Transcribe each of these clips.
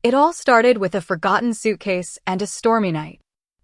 It all started with a forgotten suitcase and a stormy night.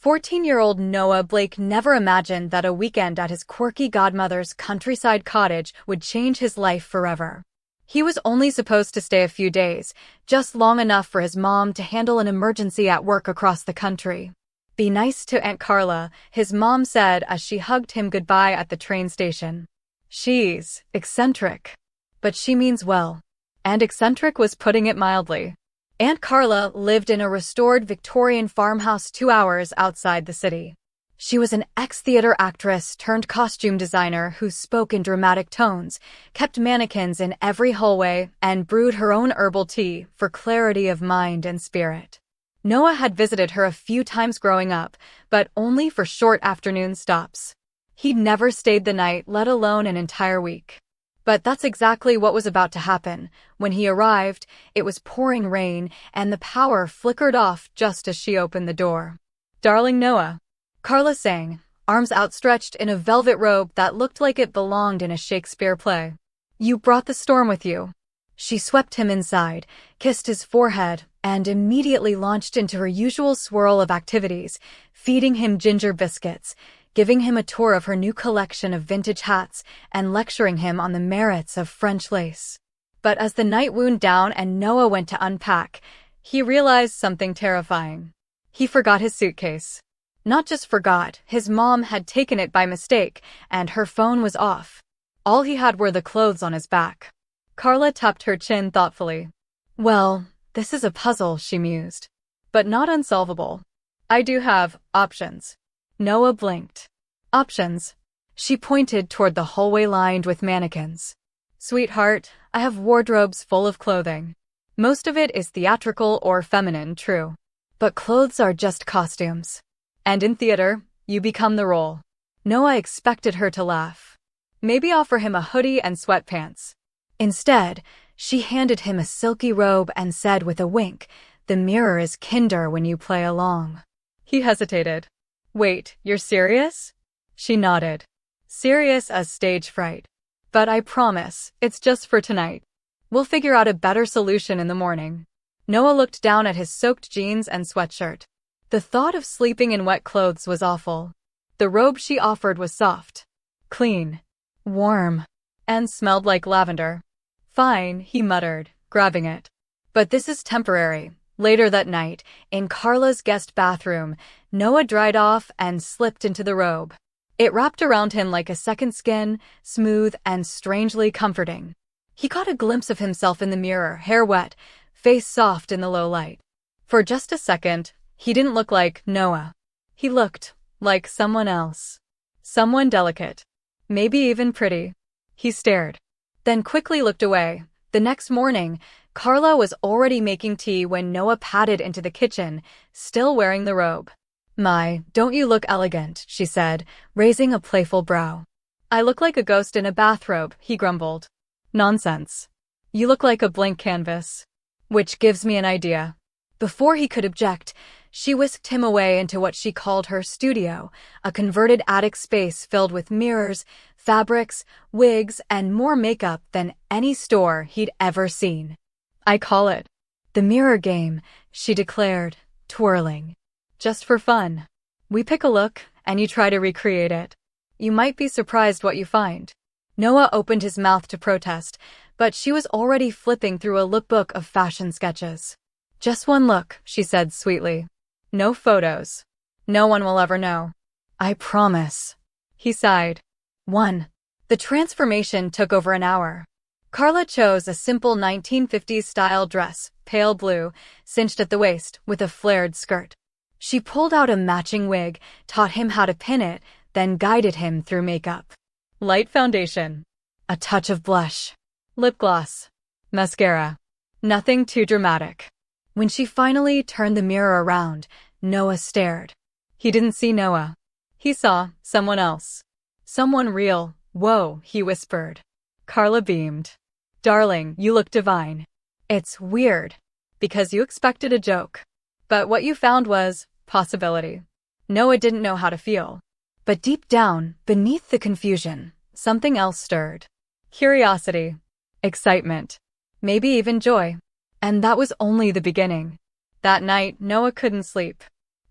14-year-old Noah Blake never imagined that a weekend at his quirky godmother's countryside cottage would change his life forever. He was only supposed to stay a few days, just long enough for his mom to handle an emergency at work across the country. "Be nice to Aunt Carla," his mom said as she hugged him goodbye at the train station. "She's eccentric, but she means well." And eccentric was putting it mildly. Aunt Carla lived in a restored Victorian farmhouse 2 hours outside the city. She was an ex-theater actress turned costume designer who spoke in dramatic tones, kept mannequins in every hallway, and brewed her own herbal tea for clarity of mind and spirit. Noah had visited her a few times growing up, but only for short afternoon stops. He'd never stayed the night, let alone an entire week. But that's exactly what was about to happen. When he arrived, it was pouring rain, and the power flickered off just as she opened the door. "Darling Noah," Carla sang, arms outstretched in a velvet robe that looked like it belonged in a Shakespeare play. "You brought the storm with you." She swept him inside, kissed his forehead, and immediately launched into her usual swirl of activities, feeding him ginger biscuits, giving him a tour of her new collection of vintage hats, and lecturing him on the merits of French lace. But as the night wound down and Noah went to unpack, he realized something terrifying. He forgot his suitcase. Not just forgot, his mom had taken it by mistake, and her phone was off. All he had were the clothes on his back. Carla tucked her chin thoughtfully. "Well, this is a puzzle," she mused. "But not unsolvable. I do have options." Noah blinked. "Options?" She pointed toward the hallway lined with mannequins. "Sweetheart, I have wardrobes full of clothing. Most of it is theatrical or feminine, true. But clothes are just costumes. And in theater, you become the role." Noah expected her to laugh. Maybe offer him a hoodie and sweatpants. Instead, she handed him a silky robe and said with a wink, "The mirror is kinder when you play along." He hesitated. "Wait, you're serious?" She nodded. "Serious as stage fright. But I promise, it's just for tonight. We'll figure out a better solution in the morning." Noah looked down at his soaked jeans and sweatshirt. The thought of sleeping in wet clothes was awful. The robe she offered was soft, clean, warm, and smelled like lavender. "Fine," he muttered, grabbing it. "But this is temporary." Later that night, in Carla's guest bathroom, Noah dried off and slipped into the robe. It wrapped around him like a second skin, smooth and strangely comforting. He caught a glimpse of himself in the mirror, hair wet, face soft in the low light. For just a second, he didn't look like Noah. He looked like someone else. Someone delicate. Maybe even pretty. He stared. Then quickly looked away. The next morning, Carla was already making tea when Noah padded into the kitchen, still wearing the robe. "My, don't you look elegant," she said, raising a playful brow. "I look like a ghost in a bathrobe," he grumbled. "Nonsense. You look like a blank canvas." Which gives me an idea. Before he could object, she whisked him away into what she called her studio, a converted attic space filled with mirrors, fabrics, wigs, and more makeup than any store he'd ever seen. "I call it the mirror game," she declared, twirling. "Just for fun. We pick a look, and you try to recreate it. You might be surprised what you find." Noah opened his mouth to protest, but she was already flipping through a lookbook of fashion sketches. "Just one look," she said sweetly. "No photos. No one will ever know. I promise." He sighed. "One." The transformation took over an hour. Carla chose a simple 1950s-style dress, pale blue, cinched at the waist, with a flared skirt. She pulled out a matching wig, taught him how to pin it, then guided him through makeup. Light foundation. A touch of blush. Lip gloss. Mascara. Nothing too dramatic. When she finally turned the mirror around, Noah stared. He didn't see Noah. He saw someone else. Someone real. "Whoa," he whispered. Carla beamed. "Darling, you look divine." "It's weird. Because you expected a joke. But what you found was possibility." Noah didn't know how to feel. But deep down, beneath the confusion, something else stirred. Curiosity. Excitement. Maybe even joy. And that was only the beginning. That night, Noah couldn't sleep.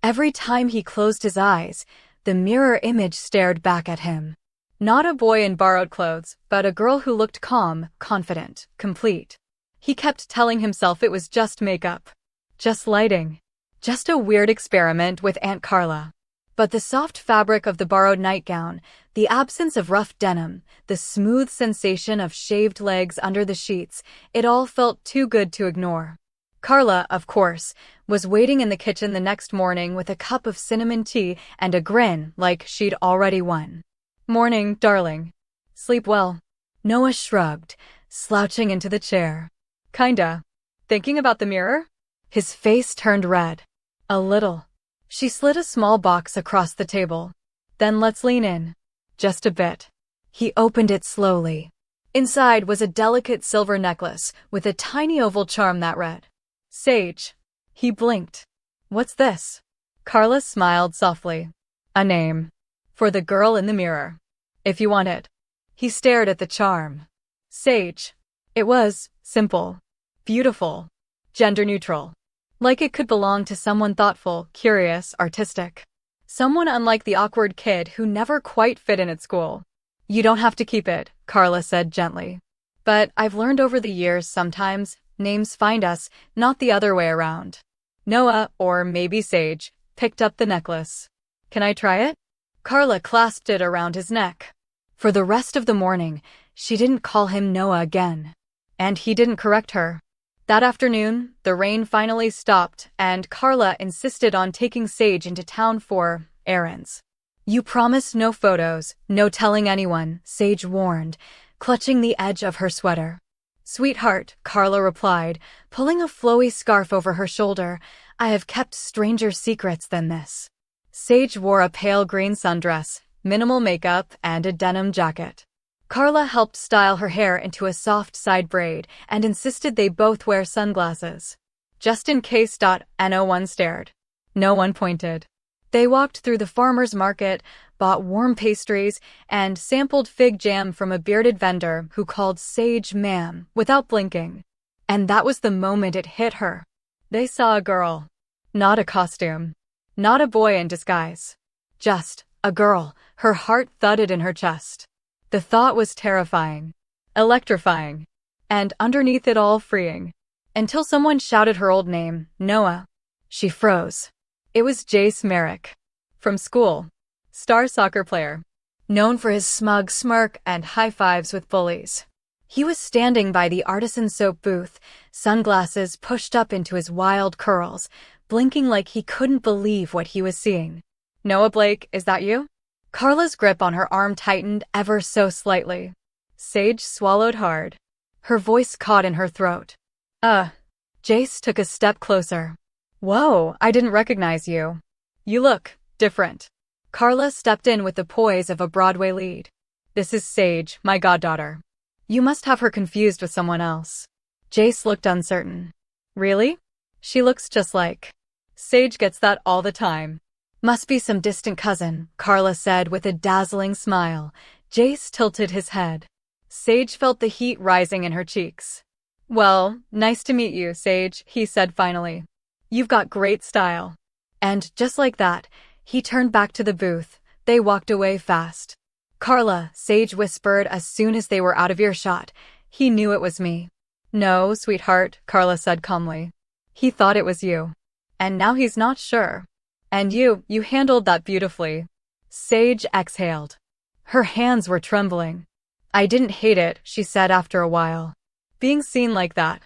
Every time he closed his eyes, the mirror image stared back at him. Not a boy in borrowed clothes, but a girl who looked calm, confident, complete. He kept telling himself it was just makeup. Just lighting. Just a weird experiment with Aunt Carla. But the soft fabric of the borrowed nightgown, the absence of rough denim, the smooth sensation of shaved legs under the sheets, it all felt too good to ignore. Carla, of course, was waiting in the kitchen the next morning with a cup of cinnamon tea and a grin like she'd already won. "Morning, darling. Sleep well?" Noah shrugged, slouching into the chair. "Kinda. Thinking about the mirror?" His face turned red. "A little." She slid a small box across the table. "Then let's lean in. Just a bit." He opened it slowly. Inside was a delicate silver necklace with a tiny oval charm that read, "Sage." He blinked. "What's this?" Carla smiled softly. "A name. For the girl in the mirror. If you want it." He stared at the charm. Sage. It was simple, beautiful, gender neutral. Like it could belong to someone thoughtful, curious, artistic. Someone unlike the awkward kid who never quite fit in at school. "You don't have to keep it," Carla said gently. "But I've learned over the years sometimes names find us, not the other way around." Noah, or maybe Sage, picked up the necklace. "Can I try it?" Carla clasped it around his neck. For the rest of the morning, she didn't call him Noah again. And he didn't correct her. That afternoon, the rain finally stopped, and Carla insisted on taking Sage into town for errands. "You promised no photos, no telling anyone," Sage warned, clutching the edge of her sweater. "Sweetheart," Carla replied, pulling a flowy scarf over her shoulder, "I have kept stranger secrets than this." Sage wore a pale green sundress, minimal makeup, and a denim jacket. Carla helped style her hair into a soft side braid and insisted they both wear sunglasses. Just in case. No one stared. No one pointed. They walked through the farmer's market, bought warm pastries, and sampled fig jam from a bearded vendor who called Sage ma'am without blinking. And that was the moment it hit her. They saw a girl. Not a costume. Not a boy in disguise. Just a girl. Her heart thudded in her chest. The thought was terrifying, electrifying, and underneath it all freeing. Until someone shouted her old name, Noah. She froze. It was Jace Merrick. From school. Star soccer player. Known for his smug smirk and high fives with bullies. He was standing by the artisan soap booth, sunglasses pushed up into his wild curls, blinking like he couldn't believe what he was seeing. "Noah Blake, is that you?" Carla's grip on her arm tightened ever so slightly. Sage swallowed hard. Her voice caught in her throat. Jace took a step closer. "Whoa, I didn't recognize you. You look different." Carla stepped in with the poise of a Broadway lead. "This is Sage, my goddaughter. You must have her confused with someone else." Jace looked uncertain. "Really? She looks just like..." "Sage gets that all the time." "Must be some distant cousin," Carla said with a dazzling smile. Jace tilted his head. Sage felt the heat rising in her cheeks. "Well, nice to meet you, Sage," he said finally. "You've got great style." And just like that, he turned back to the booth. They walked away fast. "Carla," Sage whispered as soon as they were out of earshot. "He knew it was me." "No, sweetheart," Carla said calmly. "He thought it was you. And now he's not sure. And you handled that beautifully." Sage exhaled. Her hands were trembling. "I didn't hate it," she said after a while. "Being seen like that.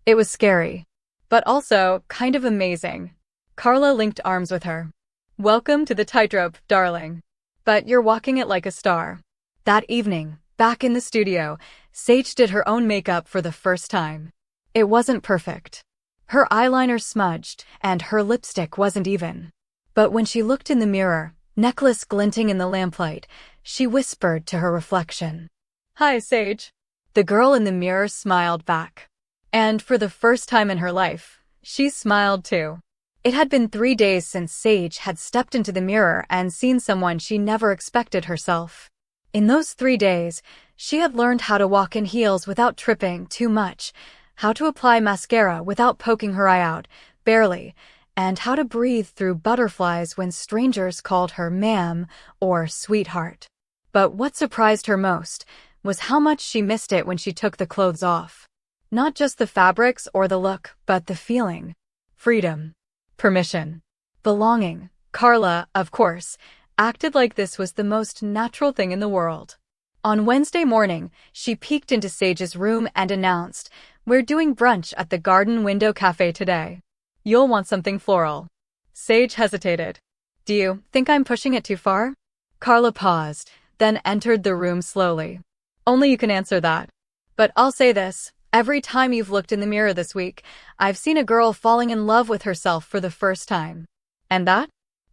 It was scary. But also kind of amazing." Carla linked arms with her. "Welcome to the tightrope, darling. But you're walking it like a star." That evening, back in the studio, Sage did her own makeup for the first time. It wasn't perfect. Her eyeliner smudged, and her lipstick wasn't even. But when she looked in the mirror, necklace glinting in the lamplight, she whispered to her reflection. "Hi, Sage." The girl in the mirror smiled back. And for the first time in her life, she smiled too. It had been 3 days since Sage had stepped into the mirror and seen someone she never expected herself. In those 3 days, she had learned how to walk in heels without tripping too much, how to apply mascara without poking her eye out, barely, and how to breathe through butterflies when strangers called her ma'am or sweetheart. But what surprised her most was how much she missed it when she took the clothes off. Not just the fabrics or the look, but the feeling. Freedom. Permission. Belonging. Carla, of course, acted like this was the most natural thing in the world. On Wednesday morning, she peeked into Sage's room and announced, "We're doing brunch at the Garden Window Cafe today. You'll want something floral." Sage hesitated. "Do you think I'm pushing it too far?" Carla paused, then entered the room slowly. "Only you can answer that. But I'll say this, every time you've looked in the mirror this week, I've seen a girl falling in love with herself for the first time. And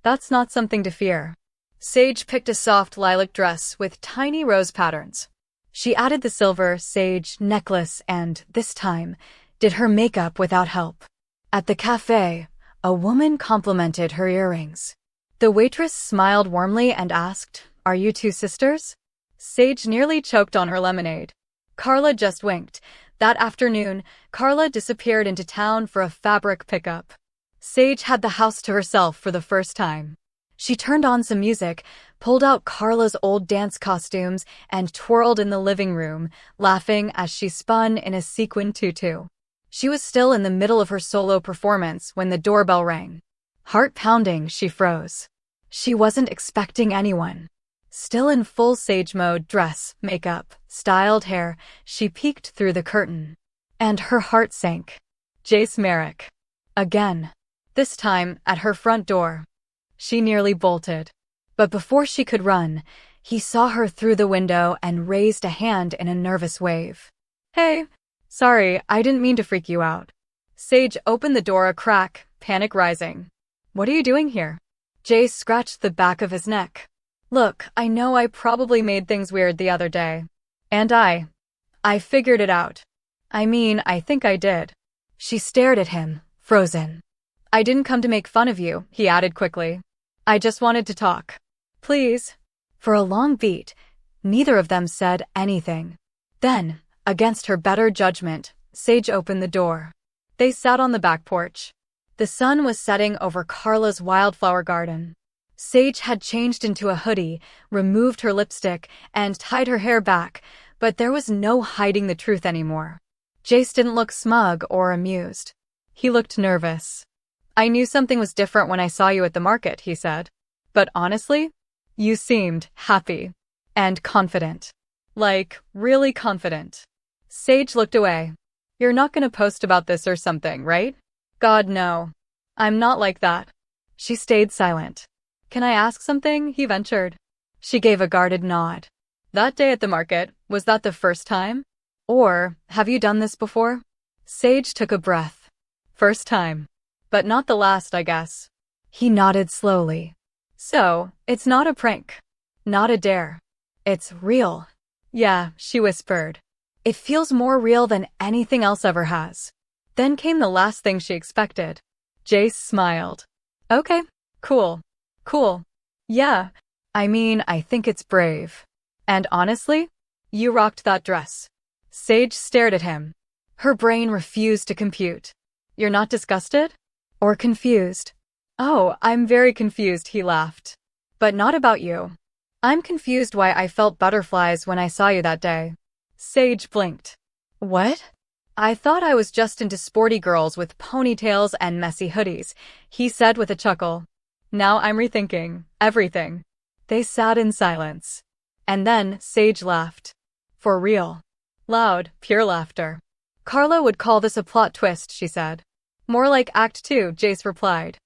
that's not something to fear." Sage picked a soft lilac dress with tiny rose patterns. She added the silver sage necklace and, this time, did her makeup without help. At the cafe, a woman complimented her earrings. The waitress smiled warmly and asked, "Are you two sisters?" Sage nearly choked on her lemonade. Carla just winked. That afternoon, Carla disappeared into town for a fabric pickup. Sage had the house to herself for the first time. She turned on some music, pulled out Carla's old dance costumes, and twirled in the living room, laughing as she spun in a sequin tutu. She was still in the middle of her solo performance when the doorbell rang. Heart pounding, she froze. She wasn't expecting anyone. Still in full Sage mode, dress, makeup, styled hair, she peeked through the curtain. And her heart sank. Jace Merrick. Again. This time, at her front door. She nearly bolted. But before she could run, he saw her through the window and raised a hand in a nervous wave. "Hey, sorry, I didn't mean to freak you out." Sage opened the door a crack, panic rising. "What are you doing here?" Jace scratched the back of his neck. "Look, I know I probably made things weird the other day. And I figured it out. I think I did." She stared at him, frozen. "I didn't come to make fun of you," he added quickly. "I just wanted to talk. Please." For a long beat, neither of them said anything. Then, against her better judgment, Sage opened the door. They sat on the back porch. The sun was setting over Carla's wildflower garden. Sage had changed into a hoodie, removed her lipstick, and tied her hair back, but there was no hiding the truth anymore. Jace didn't look smug or amused. He looked nervous. "I knew something was different when I saw you at the market," he said. "But honestly, you seemed happy and confident. Like, really confident." Sage looked away. "You're not gonna post about this or something, right?" "God, no. I'm not like that." She stayed silent. "Can I ask something?" he ventured. She gave a guarded nod. "That day at the market, was that the first time? Or, have you done this before?" Sage took a breath. "First time. But not the last, I guess." He nodded slowly. "So, it's not a prank. Not a dare. It's real." "Yeah," she whispered. "It feels more real than anything else ever has." Then came the last thing she expected. Jace smiled. "Okay, cool. Cool. Yeah, I think it's brave. And honestly, you rocked that dress." Sage stared at him. Her brain refused to compute. "You're not disgusted? Or confused?" "Oh, I'm very confused," he laughed. "But not about you. I'm confused why I felt butterflies when I saw you that day." Sage blinked. "What?" "I thought I was just into sporty girls with ponytails and messy hoodies," he said with a chuckle. "Now I'm rethinking everything." They sat in silence. And then Sage laughed. For real. Loud, pure laughter. "Carla would call this a plot twist," she said. "More like Act 2, Jace replied.